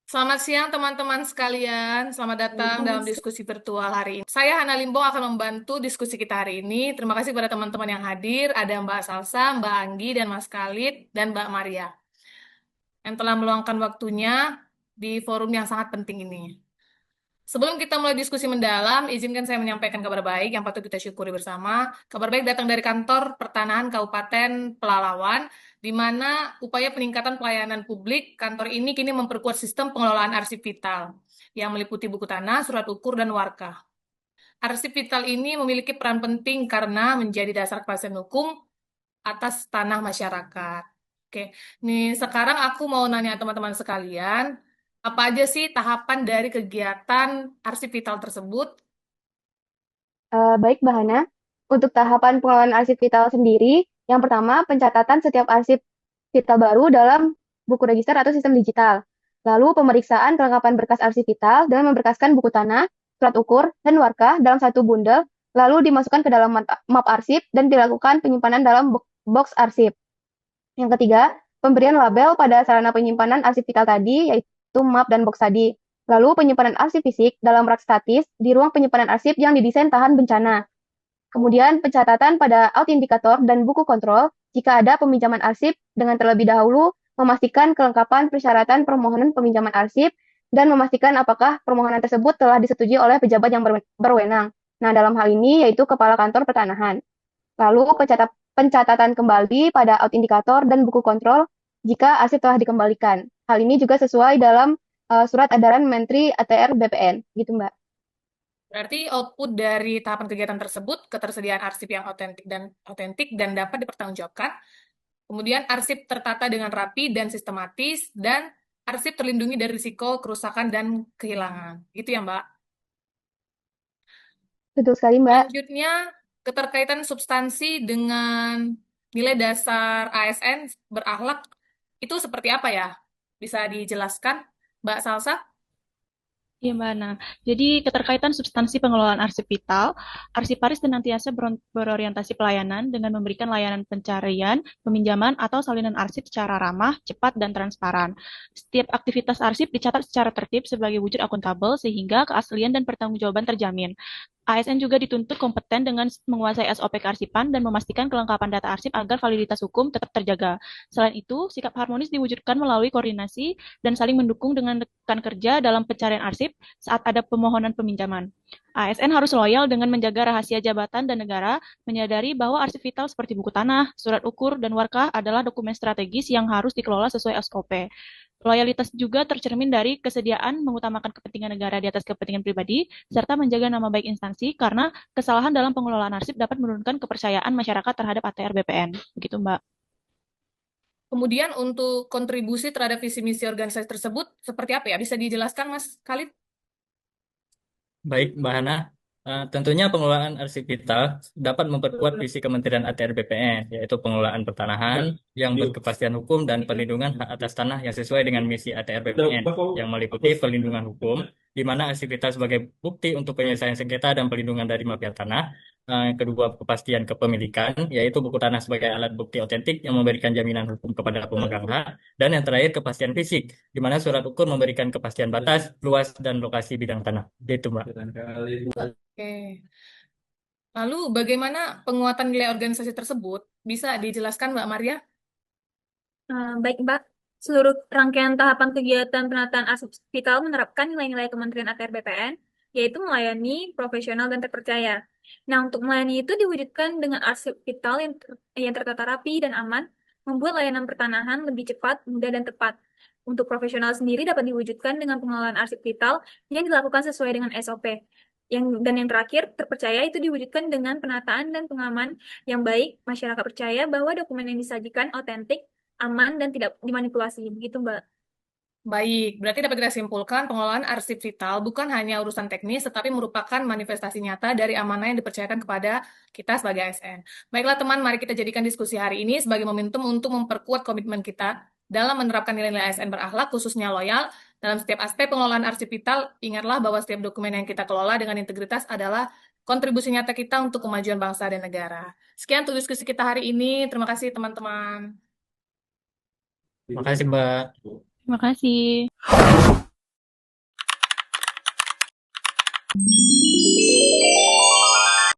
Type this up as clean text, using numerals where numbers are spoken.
Selamat siang teman-teman sekalian, selamat datang dalam diskusi virtual hari ini. Saya Hana Limbong akan membantu diskusi kita hari ini. Terima kasih kepada teman-teman yang hadir, ada Mbak Salsa, Mbak Anggi, dan Mas Khalid, dan Mbak Maria, yang telah meluangkan waktunya di forum yang sangat penting ini. Sebelum kita mulai diskusi mendalam, izinkan saya menyampaikan kabar baik yang patut kita syukuri bersama. Kabar baik datang dari Kantor Pertanahan Kabupaten Pelalawan, di mana upaya peningkatan pelayanan publik kantor ini kini memperkuat sistem pengelolaan arsip vital, yang meliputi buku tanah, surat ukur, dan warkah. Arsip vital ini memiliki peran penting karena menjadi dasar kepastian hukum atas tanah masyarakat. Oke, nih sekarang aku mau nanya teman-teman sekalian, apa aja sih tahapan dari kegiatan arsip vital tersebut? Baik, Mbak Hana. Untuk tahapan pengelolaan arsip vital sendiri, yang pertama pencatatan setiap arsip vital baru dalam buku register atau sistem digital. Lalu pemeriksaan kelengkapan berkas arsip vital dengan memberkaskan buku tanah, surat ukur, dan warkah dalam satu bundel, lalu dimasukkan ke dalam map arsip dan dilakukan penyimpanan dalam box arsip. Yang ketiga, pemberian label pada sarana penyimpanan arsip vital tadi, yaitu map dan box tadi. Lalu penyimpanan arsip fisik dalam rak statis di ruang penyimpanan arsip yang didesain tahan bencana. Kemudian pencatatan pada autentikator dan buku kontrol jika ada peminjaman arsip dengan terlebih dahulu memastikan kelengkapan persyaratan permohonan peminjaman arsip dan memastikan apakah permohonan tersebut telah disetujui oleh pejabat yang berwenang. Nah, dalam hal ini yaitu Kepala Kantor Pertanahan. Lalu pencatatan kembali pada autentikator dan buku kontrol jika arsip telah dikembalikan. Hal ini juga sesuai dalam surat edaran Menteri ATR BPN, gitu Mbak. Berarti output dari tahapan kegiatan tersebut, ketersediaan arsip yang otentik dan dapat dipertanggungjawabkan. Kemudian arsip tertata dengan rapi dan sistematis, dan arsip terlindungi dari risiko kerusakan dan kehilangan. Gitu ya, Mbak. Betul sekali Mbak. Selanjutnya, keterkaitan substansi dengan nilai dasar ASN berakhlak itu seperti apa ya? Bisa dijelaskan, Mbak Salsa? Iya, Mbak. Nah, jadi keterkaitan substansi pengelolaan arsip vital, arsiparis senantiasa berorientasi pelayanan dengan memberikan layanan pencarian, peminjaman, atau salinan arsip secara ramah, cepat, dan transparan. Setiap aktivitas arsip dicatat secara tertib sebagai wujud akuntabel sehingga keaslian dan pertanggungjawaban terjamin. ASN juga dituntut kompeten dengan menguasai SOP kearsipan dan memastikan kelengkapan data arsip agar validitas hukum tetap terjaga. Selain itu, sikap harmonis diwujudkan melalui koordinasi dan saling mendukung dengan rekan kerja dalam pencarian arsip saat ada pemohonan peminjaman. ASN harus loyal dengan menjaga rahasia jabatan dan negara, menyadari bahwa arsip vital seperti buku tanah, surat ukur, dan warkah adalah dokumen strategis yang harus dikelola sesuai SOP. Loyalitas juga tercermin dari kesediaan mengutamakan kepentingan negara di atas kepentingan pribadi, serta menjaga nama baik instansi karena kesalahan dalam pengelolaan arsip dapat menurunkan kepercayaan masyarakat terhadap ATR BPN. Begitu, Mbak. Kemudian untuk kontribusi terhadap visi misi organisasi tersebut seperti apa ya? Bisa dijelaskan, Mas Khalid? Baik, Mbak Hana. Tentunya pengelolaan arsip vital dapat memperkuat visi Kementerian ATR BPN, yaitu pengelolaan pertanahan yang berkepastian hukum dan perlindungan hak atas tanah yang sesuai dengan misi ATR BPN, yang meliputi perlindungan hukum, di mana arsip vital sebagai bukti untuk penyelesaian sengketa dan perlindungan dari mafia tanah. Yang kedua, kepastian kepemilikan, yaitu buku tanah sebagai alat bukti otentik yang memberikan jaminan hukum kepada pemegang hak. Dan yang terakhir, kepastian fisik, di mana surat ukur memberikan kepastian batas, luas, dan lokasi bidang tanah. Itu, Mbak. Oke. Lalu bagaimana penguatan nilai organisasi tersebut? Bisa dijelaskan, Mbak Maria? Baik, Mbak. Seluruh rangkaian tahapan kegiatan penataan arsip vital menerapkan nilai-nilai Kementerian ATR BPN, yaitu melayani, profesional, dan terpercaya. Nah, untuk melayani itu diwujudkan dengan arsip vital yang tertata rapi dan aman, membuat layanan pertanahan lebih cepat, mudah, dan tepat. Untuk profesional sendiri dapat diwujudkan dengan pengelolaan arsip vital yang dilakukan sesuai dengan SOP. Dan yang terakhir, terpercaya itu diwujudkan dengan penataan dan pengaman yang baik. Masyarakat percaya bahwa dokumen yang disajikan otentik, aman, dan tidak dimanipulasi. Begitu, Mbak. Baik, berarti dapat kita simpulkan pengelolaan arsip vital bukan hanya urusan teknis, tetapi merupakan manifestasi nyata dari amanah yang dipercayakan kepada kita sebagai ASN. Baiklah teman, mari kita jadikan diskusi hari ini sebagai momentum untuk memperkuat komitmen kita dalam menerapkan nilai-nilai ASN berakhlak, khususnya loyal. Dalam setiap aspek pengelolaan arsip vital, ingatlah bahwa setiap dokumen yang kita kelola dengan integritas adalah kontribusi nyata kita untuk kemajuan bangsa dan negara. Sekian untuk diskusi kita hari ini. Terima kasih teman-teman. Terima kasih, Mbak. Terima kasih.